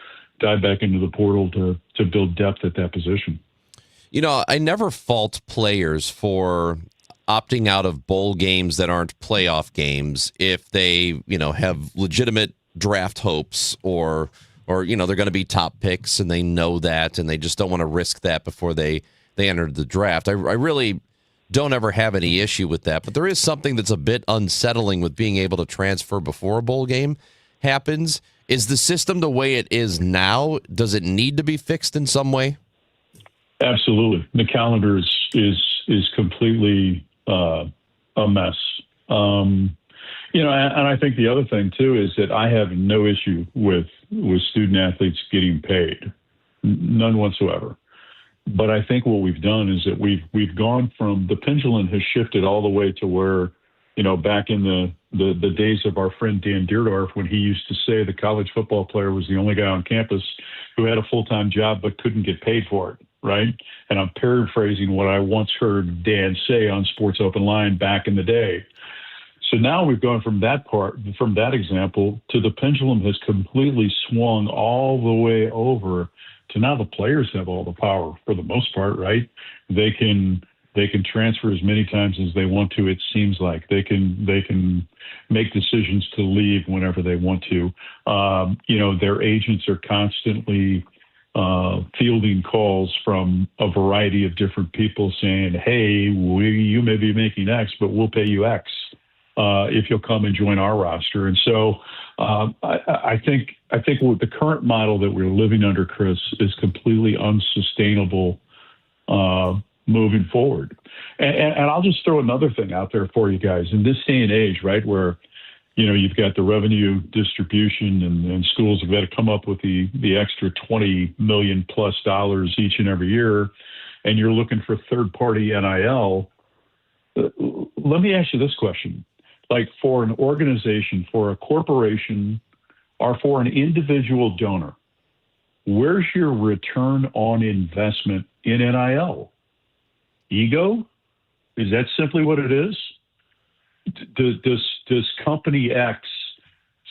dive back into the portal to build depth at that position. I never fault players for opting out of bowl games that aren't playoff games if they, have legitimate draft hopes or they're going to be top picks and they know that and they just don't want to risk that before they enter the draft. I really don't ever have any issue with that, but there is something that's a bit unsettling with being able to transfer before a bowl game happens. Is the system the way it is now? Does it need to be fixed in some way? Absolutely. The calendar is completely a mess. And I think the other thing too is that I have no issue with student athletes getting paid, none whatsoever. But I think what we've done is that we've gone from, the pendulum has shifted all the way to where, back in the days of our friend Dan Deerdorf, when he used to say the college football player was the only guy on campus who had a full-time job but couldn't get paid for it. Right. And I'm paraphrasing what I once heard Dan say on Sports Open Line back in the day. So now we've gone from that example to the pendulum has completely swung all the way over to now the players have all the power for the most part, right? They can transfer as many times as they want to. It seems like they can make decisions to leave whenever they want to. Their agents are constantly fielding calls from a variety of different people saying, hey, you may be making X, but we'll pay you X if you'll come and join our roster. And so I think with the current model that we're living under, Chris, is completely unsustainable moving forward. And I'll just throw another thing out there for you guys. In this day and age, right, where you've got the revenue distribution and schools have got to come up with the extra $20 million plus each and every year, and you're looking for third-party NIL. Let me ask you this question. Like, for an organization, for a corporation, or for an individual donor, where's your return on investment in NIL? Ego? Is that simply what it is? Does company X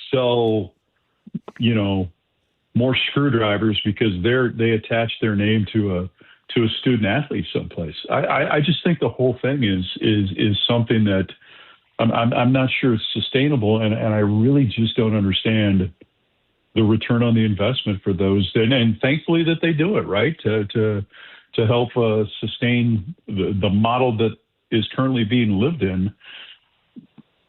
sell, more screwdrivers because they attach their name to a student athlete someplace? I just think the whole thing is something that I'm not sure it's sustainable, and I really just don't understand the return on the investment for those, and thankfully that they do it, right, to help sustain the model that is currently being lived in.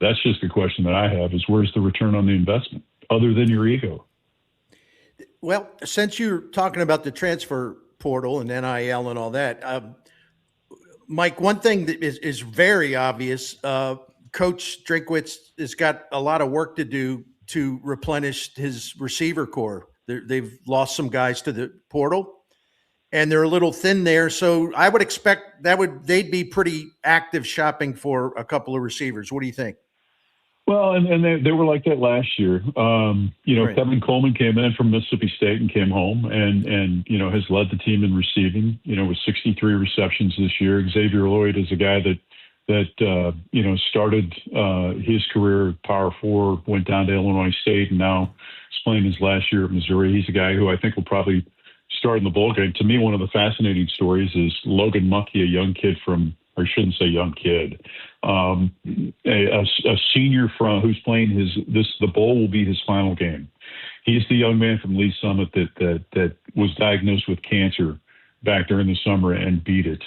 That's just the question that I have: is where's the return on the investment, other than your ego? Well, since you're talking about the transfer portal and NIL and all that, Mike, one thing that is very obvious, Coach Drinkwitz has got a lot of work to do to replenish his receiver core. They've lost some guys to the portal, and they're a little thin there. So I would expect they'd be pretty active shopping for a couple of receivers. What do you think? Well, and they were like that last year. Right. Kevin Coleman came in from Mississippi State and came home and has led the team in receiving, with 63 receptions this year. Xavier Lloyd is a guy that started his career at Power 4, went down to Illinois State, and now is playing his last year at Missouri. He's a guy who I think will probably start in the bowl game. To me, one of the fascinating stories is Logan Muckey, a young kid or I shouldn't say young kid, a senior who's playing the bowl will be his final game. He's the young man from Lee Summit that was diagnosed with cancer back during the summer and beat it.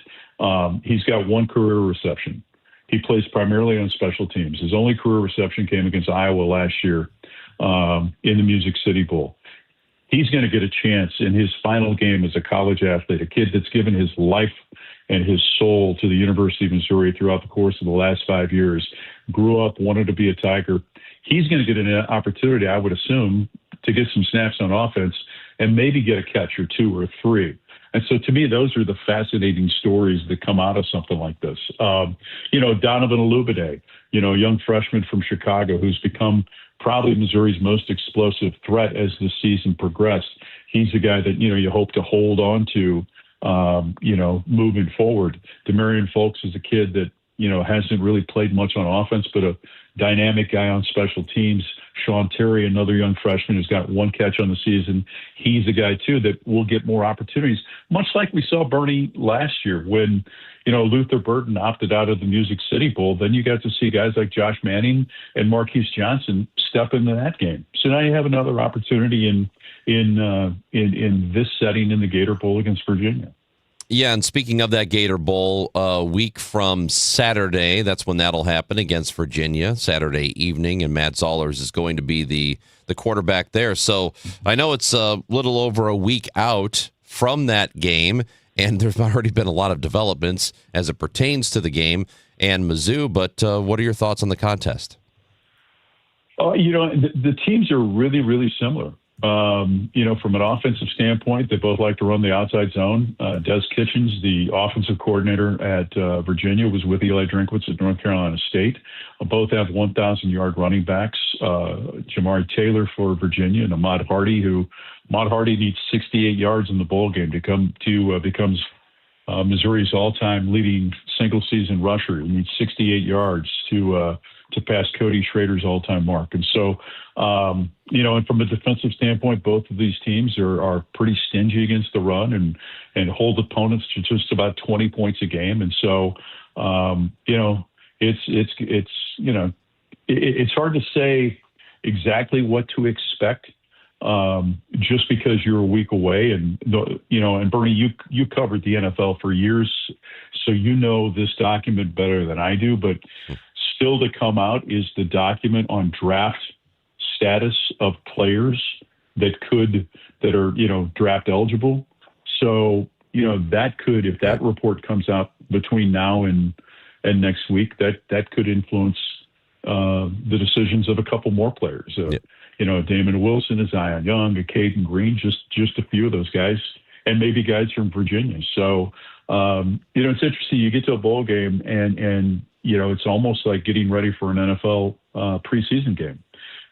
He's got one career reception. He plays primarily on special teams. His only career reception came against Iowa last year in the Music City Bowl. He's going to get a chance in his final game as a college athlete, a kid that's given his life and his soul to the University of Missouri throughout the course of the last 5 years, grew up, wanted to be a Tiger. He's going to get an opportunity, I would assume, to get some snaps on offense and maybe get a catch or two or three. And so to me, those are the fascinating stories that come out of something like this. Donovan Olubade, a young freshman from Chicago who's become probably Missouri's most explosive threat as the season progressed. He's a guy that, you hope to hold on to, moving forward. Demarion Folks is a kid that, hasn't really played much on offense, but a dynamic guy on special teams. Sean Terry, another young freshman who's got one catch on the season. He's a guy, too, that will get more opportunities, much like we saw Bernie last year when, Luther Burton opted out of the Music City Bowl. Then you got to see guys like Josh Manning and Marquise Johnson step into that game. So now you have another opportunity in this setting in the Gator Bowl against Virginia. Yeah, and speaking of that Gator Bowl, a week from Saturday, that's when that'll happen against Virginia, Saturday evening, and Matt Zollers is going to be the quarterback there. So I know it's a little over a week out from that game, and there's already been a lot of developments as it pertains to the game and Mizzou, but what are your thoughts on the contest? The teams are really, really similar. From an offensive standpoint, they both like to run the outside zone. Des Kitchens, the offensive coordinator at Virginia, was with Eli Drinkwitz at North Carolina State. Both have 1,000-yard running backs. Jamari Taylor for Virginia and Ahmad Hardy, Ahmad Hardy needs 68 yards in the bowl game to becomes Missouri's all-time leading single-season rusher. He needs 68 yards to pass Cody Schrader's all-time mark. And so, and from a defensive standpoint, both of these teams are pretty stingy against the run and hold opponents to just about 20 points a game. And so, it's hard to say exactly what to expect just because you're a week away. And Bernie, you covered the NFL for years, so you this document better than I do, but still to come out is the document on draft status of players that are draft eligible. So, that could, if that report comes out between now and next week, that could influence the decisions of a couple more players. Damon Wilson, Zion Young, Caden Green, just a few of those guys, and maybe guys from Virginia. So, it's interesting. You get to a bowl game and it's almost like getting ready for an NFL preseason game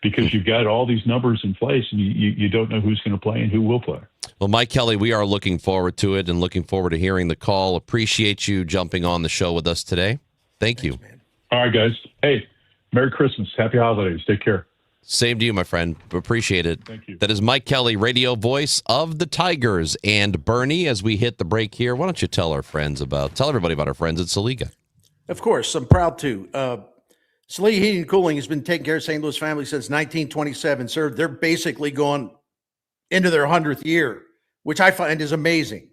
because you've got all these numbers in place and you don't know who's going to play and who will play. Well, Mike Kelly, we are looking forward to it and looking forward to hearing the call. Appreciate you jumping on the show with us today. Thank you. Man. All right, guys. Hey, Merry Christmas. Happy holidays. Take care. Same to you, my friend. Appreciate it. Thank you. That is Mike Kelly, radio voice of the Tigers. And Bernie, as we hit the break here, why don't you tell everybody about our friends at Saliga? Of course, I'm proud to. Saliga Heating and Cooling has been taking care of St. Louis families since 1927, sir. They're basically going into their 100th year, which I find is amazing.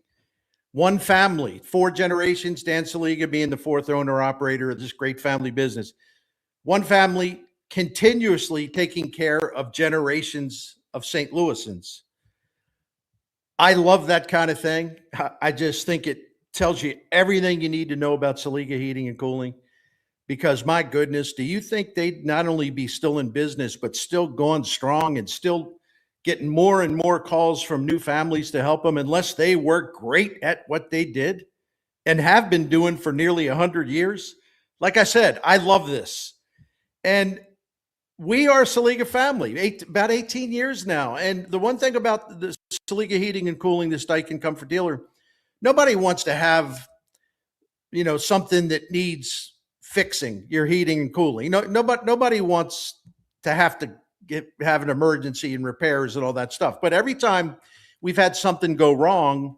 One family, 4 generations, Dan Saliga being the 4th owner-operator of this great family business. One family continuously taking care of generations of St. Louisans. I love that kind of thing. I just think it tells you everything you need to know about Saliga Heating and Cooling, because my goodness, do you think they'd not only be still in business, but still going strong and still getting more and more calls from new families to help them unless they were great at what they did and have been doing for nearly 100 years? Like I said, I love this. And we are a Saliga family, about 18 years now. And the one thing about the Saliga Heating and Cooling, this Daikin Comfort dealer, nobody wants to have, something that needs fixing, your heating and cooling. Nobody wants to have to have an emergency and repairs and all that stuff. But every time we've had something go wrong,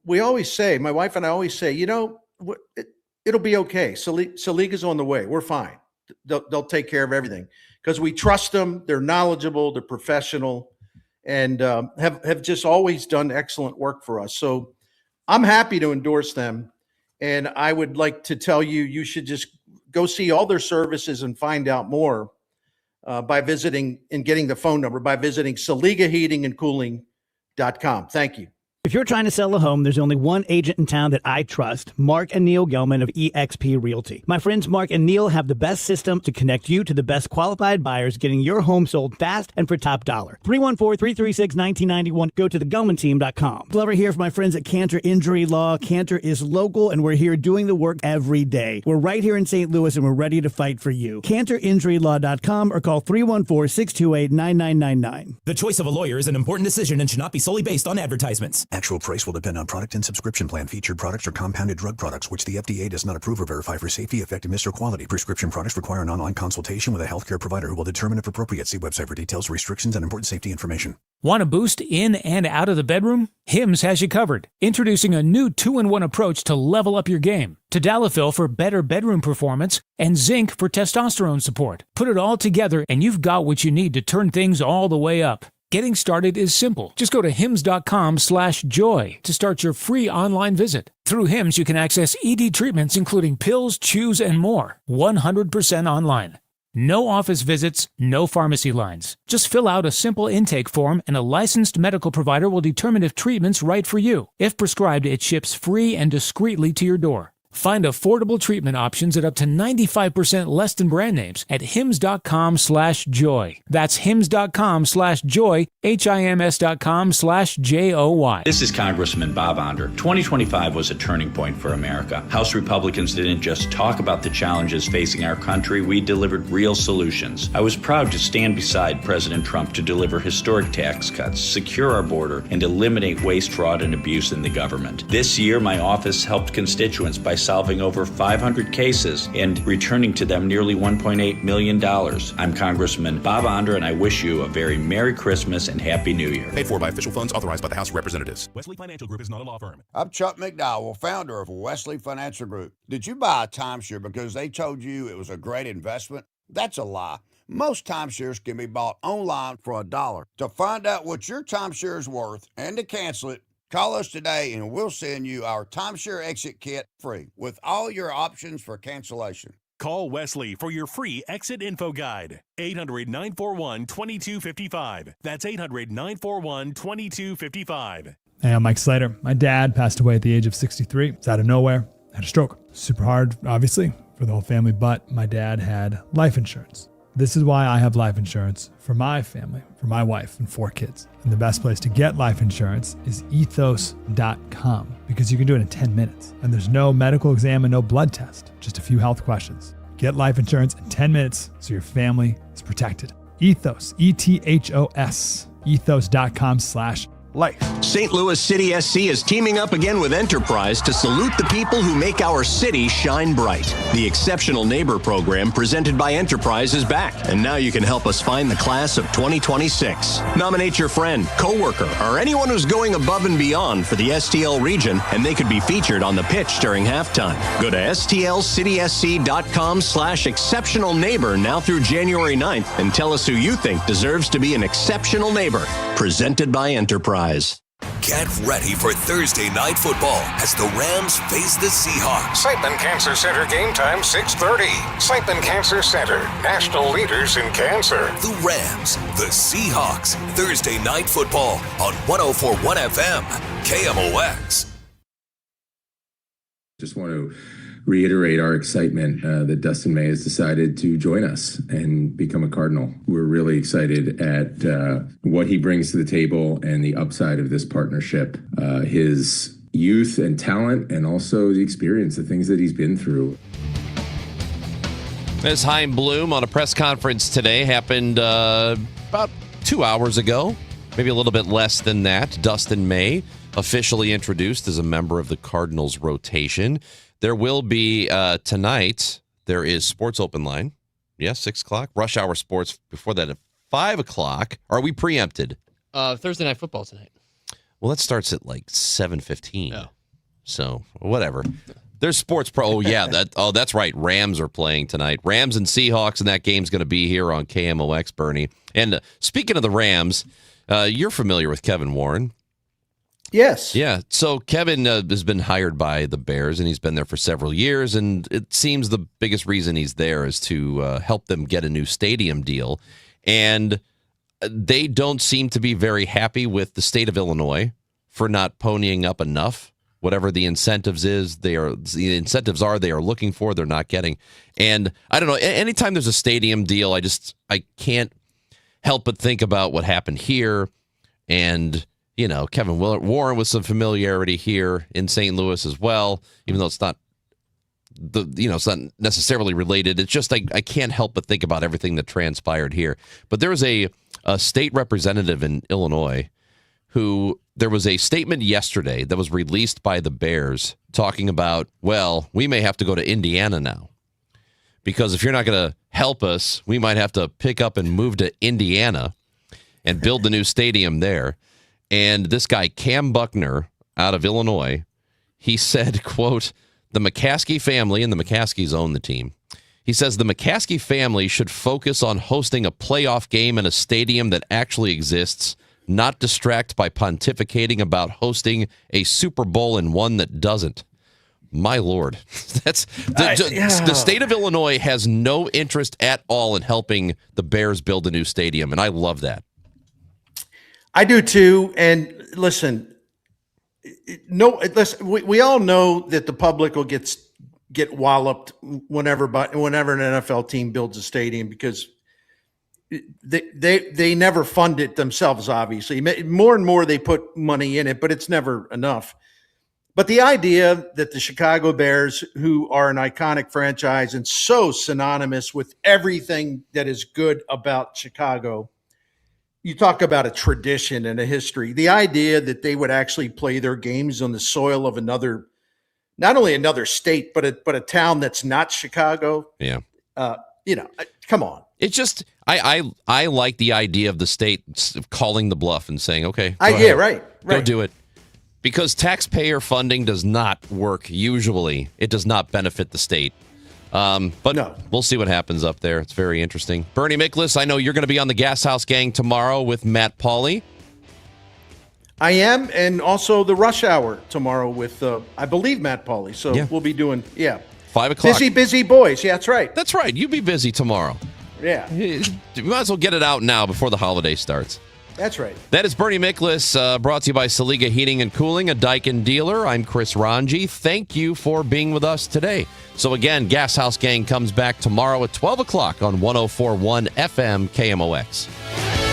we always say, my wife and I always say, it'll be okay. Saliga's on the way. We're fine. They'll take care of everything because we trust them. They're knowledgeable, they're professional, and have just always done excellent work for us. So I'm happy to endorse them. And I would like to tell you, you should just go see all their services and find out more by visiting and getting the phone number by visiting SaligaHeatingandCooling.com. Thank you. If you're trying to sell a home, there's only one agent in town that I trust, Mark and Neil Gelman of eXp Realty. My friends Mark and Neil have the best system to connect you to the best qualified buyers, getting your home sold fast and for top dollar. 314-336-1991. Go to thegelmanteam.com. Glover here for my friends at Cantor Injury Law. Cantor is local, and we're here doing the work every day. We're right here in St. Louis, and we're ready to fight for you. CantorInjuryLaw.com or call 314-628-9999. The choice of a lawyer is an important decision and should not be solely based on advertisements. Actual price will depend on product and subscription plan. Featured products are compounded drug products, which the FDA does not approve or verify for safety, effectiveness, or quality. Prescription products require an online consultation with a healthcare provider who will determine if appropriate. See website for details, restrictions, and important safety information. Want a boost in and out of the bedroom? Hims has you covered. Introducing a new 2-in-1 approach to level up your game. Tadalafil for better bedroom performance and zinc for testosterone support. Put it all together and you've got what you need to turn things all the way up. Getting started is simple. Just go to hims.com/joy to start your free online visit. Through Hims, you can access ED treatments including pills, chews, and more. 100% online. No office visits, no pharmacy lines. Just fill out a simple intake form and a licensed medical provider will determine if treatment's right for you. If prescribed, it ships free and discreetly to your door. Find affordable treatment options at up to 95% less than brand names at hims.com/joy. That's hims.com/joy, HIMS.com/JOY. This is Congressman Bob Onder. 2025 was a turning point for America. House Republicans didn't just talk about the challenges facing our country, we delivered real solutions. I was proud to stand beside President Trump to deliver historic tax cuts, secure our border, and eliminate waste, fraud, and abuse in the government. This year, my office helped constituents by solving over 500 cases and returning to them nearly $1.8 million. I'm Congressman Bob Onder, and I wish you a very Merry Christmas and Happy New Year. Paid for by official funds authorized by the House of Representatives. Wesley Financial Group is not a law firm. I'm Chuck McDowell, founder of Wesley Financial Group. Did you buy a timeshare because they told you it was a great investment? That's a lie. Most timeshares can be bought online for $1. To find out what your timeshare is worth and to cancel it, call us today and we'll send you our timeshare exit kit free with all your options for cancellation. Call Wesley for your free exit info guide. 800-941-2255. That's 800-941-2255. Hey, I'm Mike Slater. My dad passed away at the age of 63. It's out of nowhere. Had a stroke. Super hard, obviously, for the whole family, but my dad had life insurance. This is why I have life insurance for my family, for my wife and 4 kids. And the best place to get life insurance is ethos.com because you can do it in 10 minutes. And there's no medical exam and no blood test, just a few health questions. Get life insurance in 10 minutes so your family is protected. Ethos, ETHOS, ethos.com/life. life. St. Louis City SC is teaming up again with Enterprise to salute the people who make our city shine bright. The Exceptional Neighbor program presented by Enterprise is back, and now you can help us find the class of 2026. Nominate your friend, coworker, or anyone who's going above and beyond for the STL region, and they could be featured on the pitch during halftime. Go to stlcitysc.com/exceptional neighbor now through January 9th and tell us who you think deserves to be an exceptional neighbor. Presented by Enterprise. Get ready for Thursday night football as the Rams face the Seahawks. Siteman Cancer Center game time 6:30. Siteman Cancer Center, national leaders in cancer. The Rams, the Seahawks, Thursday night football on 104.1 FM, KMOX. Just want to reiterate our excitement that Dustin May has decided to join us and become a Cardinal. We're really excited at what he brings to the table and the upside of this partnership, his youth and talent, and also the experience, the things that he's been through. Ms. Chaim Bloom on a press conference today happened about 2 hours ago, maybe a little bit less than that. Dustin May officially introduced as a member of the Cardinals rotation. There will be tonight, there is Sports Open Line. Yes, 6 o'clock. Rush Hour Sports before that at 5 o'clock. Are we preempted? Thursday Night Football tonight. Well, that starts at like 7:15. Oh. So, whatever. There's Sports Pro. Oh, yeah. That's right. Rams are playing tonight. Rams and Seahawks, and that game's going to be here on KMOX, Bernie. And speaking of the Rams, you're familiar with Kevin Warren. Yes. Yeah. So Kevin has been hired by the Bears, and he's been there for several years. And it seems the biggest reason he's there is to help them get a new stadium deal. And they don't seem to be very happy with the state of Illinois for not ponying up enough. Whatever the incentives are they are looking for, they're not getting. And I don't know. Anytime there's a stadium deal, I can't help but think about what happened here. And Kevin Warren with some familiarity here in St. Louis as well, even though it's not it's not necessarily related. It's just I can't help but think about everything that transpired here. But there was a state representative in Illinois who there was a statement yesterday that was released by the Bears talking about, well, we may have to go to Indiana now because if you're not going to help us, we might have to pick up and move to Indiana and build the new stadium there. And this guy, Cam Buckner, out of Illinois, he said, quote, the McCaskey family, and the McCaskies own the team. He says the McCaskey family should focus on hosting a playoff game in a stadium that actually exists, not distract by pontificating about hosting a Super Bowl in one that doesn't. My Lord. The state of Illinois has no interest at all in helping the Bears build a new stadium, and I love that. I do too. And listen, we all know that the public will get walloped whenever an NFL team builds a stadium because they never fund it themselves. Obviously, more and more they put money in it, but it's never enough. But the idea that the Chicago Bears, who are an iconic franchise and so synonymous with everything that is good about Chicago, you talk about a tradition and a history. The idea that they would actually play their games on the soil of not only another state, but a town that's not Chicago. Yeah. Come on. It's just I like the idea of the state calling the bluff and saying, okay, right. Go do it. Because taxpayer funding does not work usually. It does not benefit the state. But no. We'll see what happens up there. It's very interesting. Bernie Miklasz, I know you're going to be on the Gashouse Gang tomorrow with Matt Pauley. I am, and also the Rush Hour tomorrow with, I believe, Matt Pauley. So we'll be doing, 5 o'clock. Busy boys. Yeah, that's right. That's right. You be busy tomorrow. Yeah. You might as well get it out now before the holiday starts. That's right. That is Bernie Miklasz, brought to you by Saliga Heating and Cooling, a Daikin dealer. I'm Chris Ranji. Thank you for being with us today. So again, Gashouse Gang comes back tomorrow at 12 o'clock on 104.1 FM KMOX.